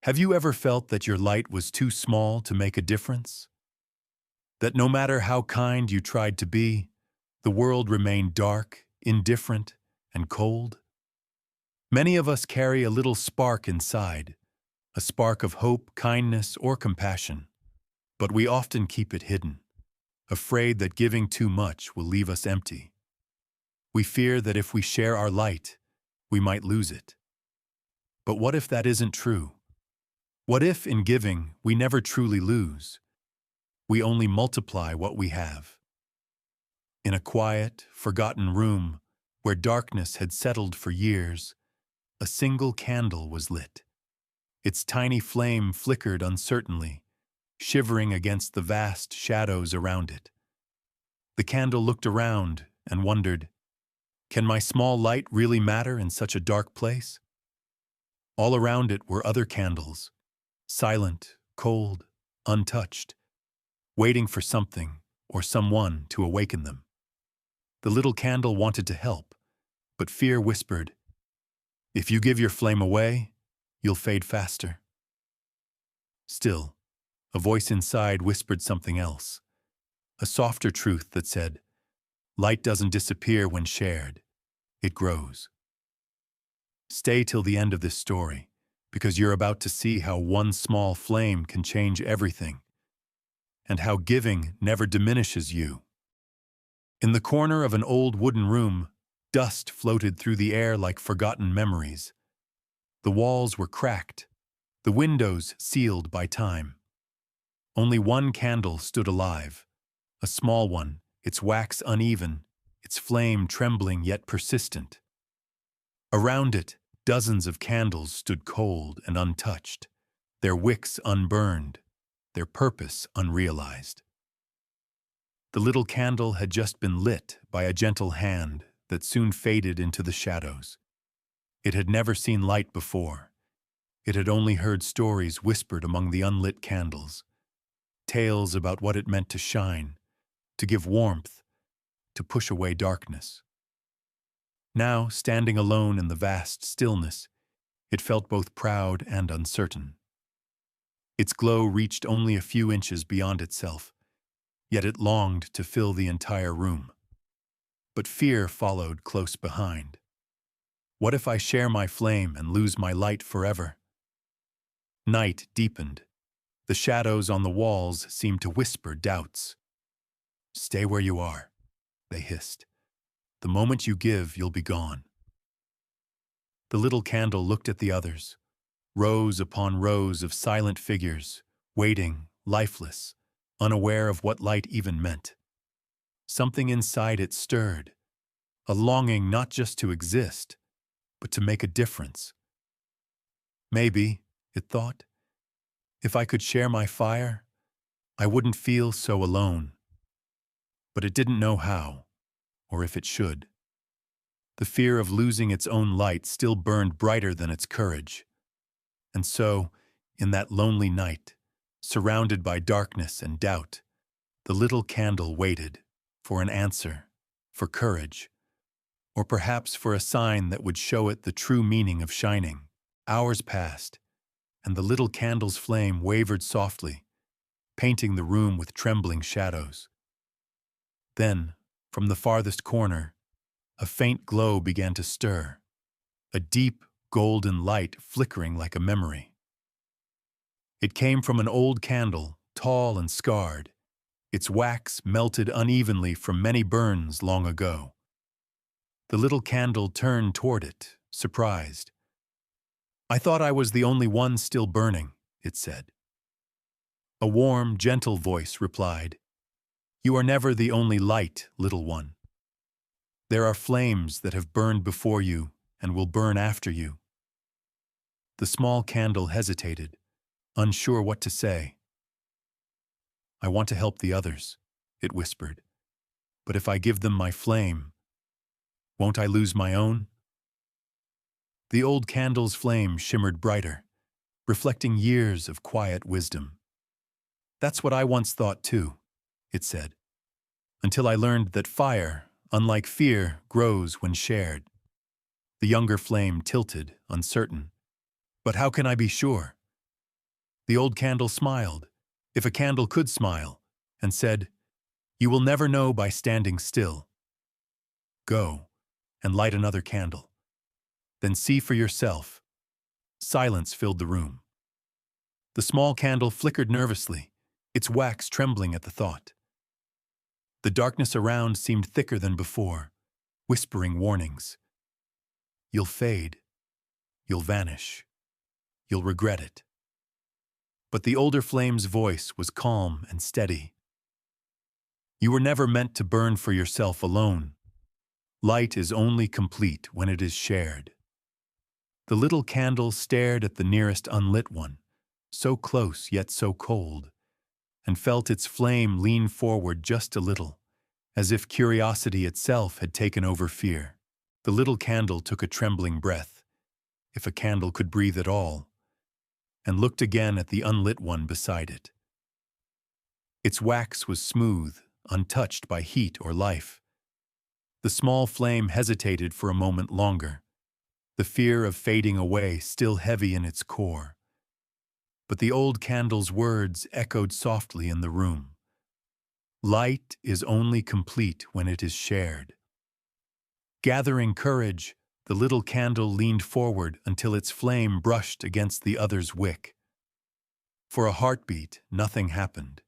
Have you ever felt that your light was too small to make a difference? That no matter how kind you tried to be, the world remained dark, indifferent, and cold? Many of us carry a little spark inside, a spark of hope, kindness, or compassion, but we often keep it hidden, afraid that giving too much will leave us empty. We fear that if we share our light, we might lose it. But what if that isn't true? What if, in giving, we never truly lose? We only multiply what we have. In a quiet, forgotten room where darkness had settled for years, a single candle was lit. Its tiny flame flickered uncertainly, shivering against the vast shadows around it. The candle looked around and wondered, can my small light really matter in such a dark place? All around it were other candles, silent, cold, untouched, waiting for something or someone to awaken them. The little candle wanted to help, but fear whispered, if you give your flame away, you'll fade faster. Still, a voice inside whispered something else, a softer truth that said, light doesn't disappear when shared, it grows. Stay till the end of this story, because you're about to see how one small flame can change everything, and how giving never diminishes you. In the corner of an old wooden room, dust floated through the air like forgotten memories. The walls were cracked, the windows sealed by time. Only one candle stood alive, a small one, its wax uneven, its flame trembling yet persistent. Around it, dozens of candles stood cold and untouched, their wicks unburned, their purpose unrealized. The little candle had just been lit by a gentle hand that soon faded into the shadows. It had never seen light before. It had only heard stories whispered among the unlit candles, tales about what it meant to shine, to give warmth, to push away darkness. Now, standing alone in the vast stillness, it felt both proud and uncertain. Its glow reached only a few inches beyond itself, yet it longed to fill the entire room. But fear followed close behind. What if I share my flame and lose my light forever? Night deepened. The shadows on the walls seemed to whisper doubts. Stay where you are, they hissed. The moment you give, you'll be gone. The little candle looked at the others, rows upon rows of silent figures, waiting, lifeless, unaware of what light even meant. Something inside it stirred, a longing not just to exist, but to make a difference. Maybe, it thought, if I could share my fire, I wouldn't feel so alone. But it didn't know how, or if it should. The fear of losing its own light still burned brighter than its courage. And so, in that lonely night, surrounded by darkness and doubt, the little candle waited for an answer, for courage, or perhaps for a sign that would show it the true meaning of shining. Hours passed, and the little candle's flame wavered softly, painting the room with trembling shadows. Then, from the farthest corner, a faint glow began to stir, a deep, golden light flickering like a memory. It came from an old candle, tall and scarred, its wax melted unevenly from many burns long ago. The little candle turned toward it, surprised. I thought I was the only one still burning, it said. A warm, gentle voice replied, You are never the only light, little one. There are flames that have burned before you and will burn after you. The small candle hesitated, unsure what to say. I want to help the others, it whispered. But if I give them my flame, won't I lose my own? The old candle's flame shimmered brighter, reflecting years of quiet wisdom. That's what I once thought too, it said, until I learned that fire, unlike fear, grows when shared. The younger flame tilted, uncertain. But how can I be sure? The old candle smiled, if a candle could smile, and said, "You will never know by standing still. Go and light another candle. Then see for yourself." Silence filled the room. The small candle flickered nervously, its wax trembling at the thought. The darkness around seemed thicker than before, whispering warnings. "You'll fade. You'll vanish. You'll regret it." But the older flame's voice was calm and steady. "You were never meant to burn for yourself alone. Light is only complete when it is shared." The little candle stared at the nearest unlit one, so close yet so cold, and felt its flame lean forward just a little, as if curiosity itself had taken over fear. The little candle took a trembling breath, if a candle could breathe at all, and looked again at the unlit one beside it. Its wax was smooth, untouched by heat or life. The small flame hesitated for a moment longer, the fear of fading away still heavy in its core. But the old candle's words echoed softly in the room. "Light is only complete when it is shared." Gathering courage, the little candle leaned forward until its flame brushed against the other's wick. For a heartbeat, nothing happened.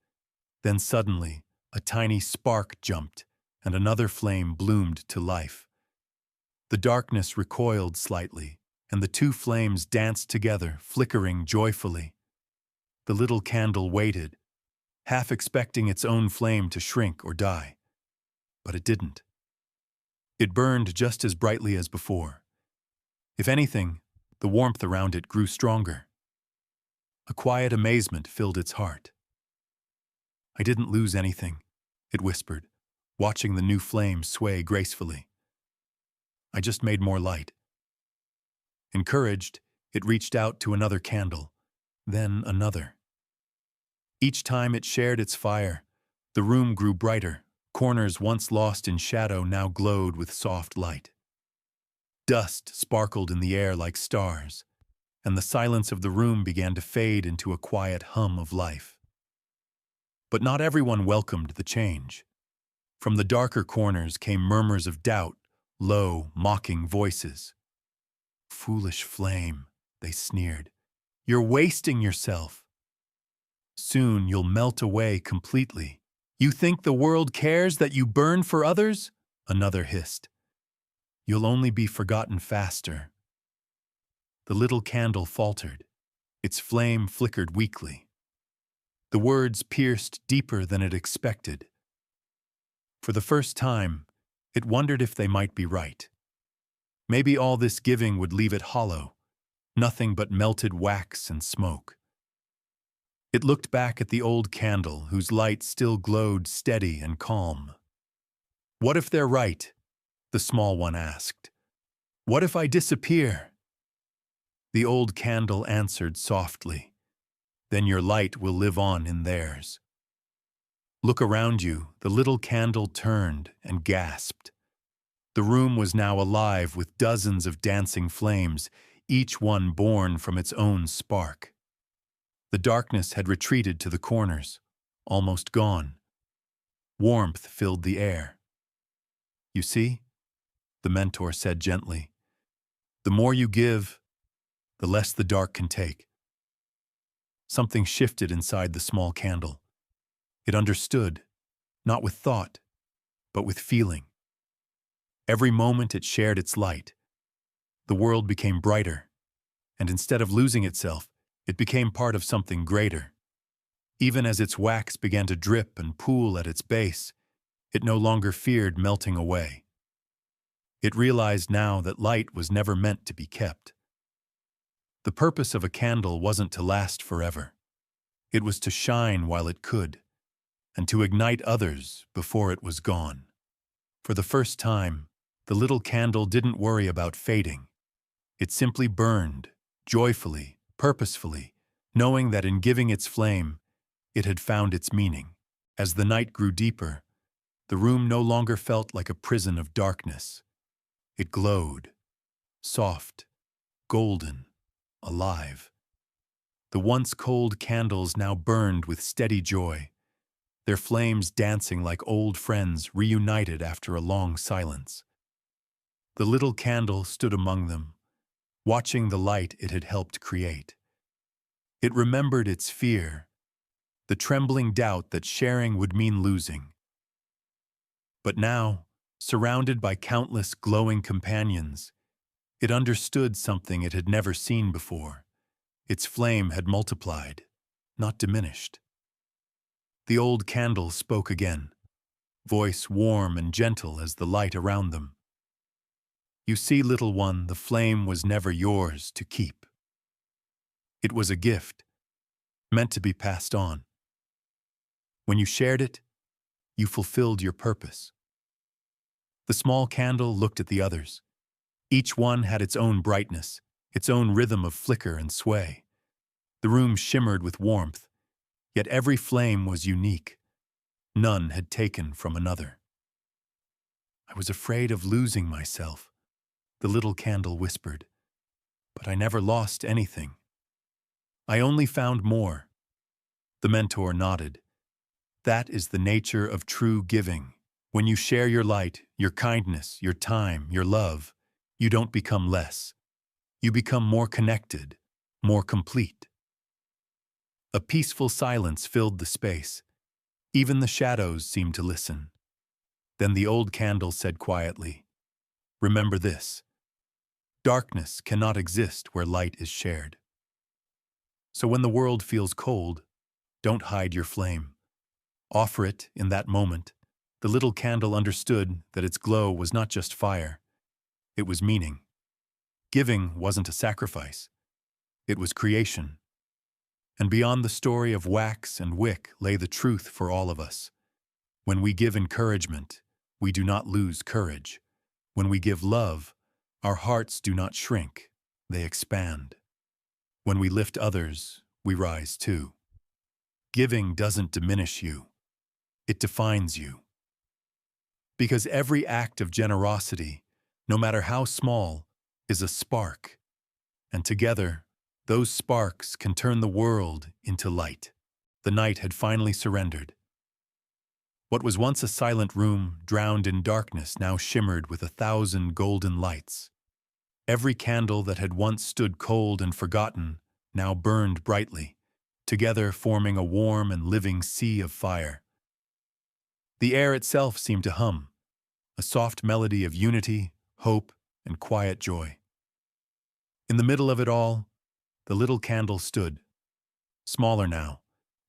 Then suddenly, a tiny spark jumped, and another flame bloomed to life. The darkness recoiled slightly, and the two flames danced together, flickering joyfully. The little candle waited, half expecting its own flame to shrink or die. But it didn't. It burned just as brightly as before. If anything, the warmth around it grew stronger. A quiet amazement filled its heart. "I didn't lose anything," it whispered, watching the new flame sway gracefully. "I just made more light." Encouraged, it reached out to another candle, then another. Each time it shared its fire, the room grew brighter. Corners once lost in shadow now glowed with soft light. Dust sparkled in the air like stars, and the silence of the room began to fade into a quiet hum of life. But not everyone welcomed the change. From the darker corners came murmurs of doubt, low, mocking voices. "Foolish flame," they sneered. "You're wasting yourself. Soon you'll melt away completely. You think the world cares that you burn for others?" Another hissed. "You'll only be forgotten faster." The little candle faltered. Its flame flickered weakly. The words pierced deeper than it expected. For the first time, it wondered if they might be right. Maybe all this giving would leave it hollow, nothing but melted wax and smoke. It looked back at the old candle, whose light still glowed steady and calm. "What if they're right?" the small one asked. "What if I disappear?" The old candle answered softly, "Then your light will live on in theirs." Look around you. The little candle turned and gasped. The room was now alive with dozens of dancing flames, each one born from its own spark. The darkness had retreated to the corners, almost gone. Warmth filled the air. "You see," the mentor said gently, "the more you give, the less the dark can take." Something shifted inside the small candle. It understood, not with thought, but with feeling. Every moment it shared its light, the world became brighter, and instead of losing itself, it became part of something greater. Even as its wax began to drip and pool at its base, it no longer feared melting away. It realized now that light was never meant to be kept. The purpose of a candle wasn't to last forever. It was to shine while it could, and to ignite others before it was gone. For the first time, the little candle didn't worry about fading. It simply burned, joyfully, purposefully, knowing that in giving its flame, it had found its meaning. As the night grew deeper, the room no longer felt like a prison of darkness. It glowed, soft, golden, alive. The once cold candles now burned with steady joy, their flames dancing like old friends reunited after a long silence. The little candle stood among them, watching the light it had helped create. It remembered its fear, the trembling doubt that sharing would mean losing. But now, surrounded by countless glowing companions, it understood something it had never seen before. Its flame had multiplied, not diminished. The old candle spoke again, voice warm and gentle as the light around them. You see, little one, the flame was never yours to keep. It was a gift, meant to be passed on. When you shared it, you fulfilled your purpose. The small candle looked at the others. Each one had its own brightness, its own rhythm of flicker and sway. The room shimmered with warmth, yet every flame was unique. None had taken from another. I was afraid of losing myself, the little candle whispered, but I never lost anything. I only found more. The mentor nodded. That is the nature of true giving. When you share your light, your kindness, your time, your love, you don't become less. You become more connected, more complete. A peaceful silence filled the space. Even the shadows seemed to listen. Then the old candle said quietly, "Remember this. Darkness cannot exist where light is shared. So when the world feels cold, don't hide your flame. Offer it in that moment." The little candle understood that its glow was not just fire, it was meaning. Giving wasn't a sacrifice, it was creation. And beyond the story of wax and wick lay the truth for all of us. When we give encouragement, we do not lose courage. When we give love, our hearts do not shrink, they expand. When we lift others, we rise too. Giving doesn't diminish you, it defines you. Because every act of generosity, no matter how small, is a spark. And together, those sparks can turn the world into light. The night had finally surrendered. What was once a silent room, drowned in darkness, now shimmered with 1,000 golden lights. Every candle that had once stood cold and forgotten now burned brightly, together forming a warm and living sea of fire. The air itself seemed to hum, a soft melody of unity, hope, and quiet joy. In the middle of it all, the little candle stood, smaller now,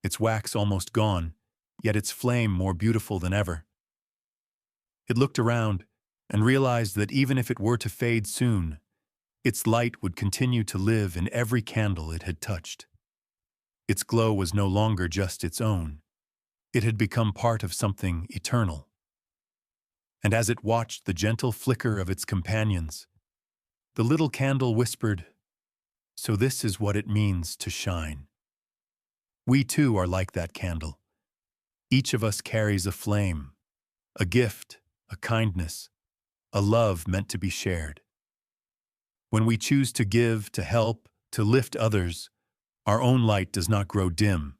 its wax almost gone, yet its flame more beautiful than ever. It looked around and realized that even if it were to fade soon, its light would continue to live in every candle it had touched. Its glow was no longer just its own. It had become part of something eternal. And as it watched the gentle flicker of its companions, the little candle whispered, "So this is what it means to shine." We too are like that candle. Each of us carries a flame, a gift, a kindness, a love meant to be shared. When we choose to give, to help, to lift others, our own light does not grow dim.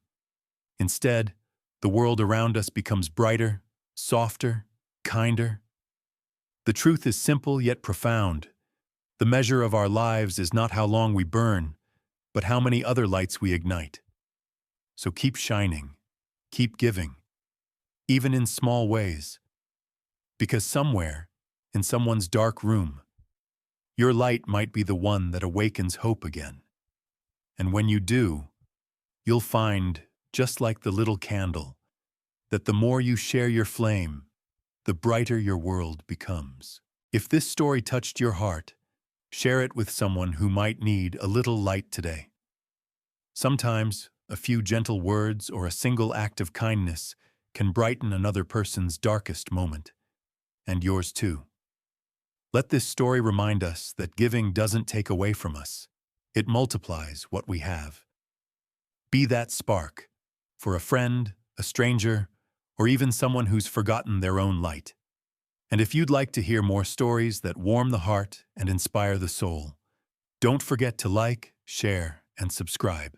Instead, the world around us becomes brighter, softer, kinder. The truth is simple yet profound. The measure of our lives is not how long we burn, but how many other lights we ignite. So keep shining, keep giving, even in small ways. Because somewhere, in someone's dark room, your light might be the one that awakens hope again. And when you do, you'll find, just like the little candle, that the more you share your flame, the brighter your world becomes. If this story touched your heart, share it with someone who might need a little light today. Sometimes, a few gentle words or a single act of kindness can brighten another person's darkest moment, and yours too. Let this story remind us that giving doesn't take away from us. It multiplies what we have. Be that spark for a friend, a stranger, or even someone who's forgotten their own light. And if you'd like to hear more stories that warm the heart and inspire the soul, don't forget to like, share, and subscribe.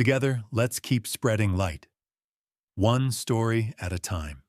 Together, let's keep spreading light, one story at a time.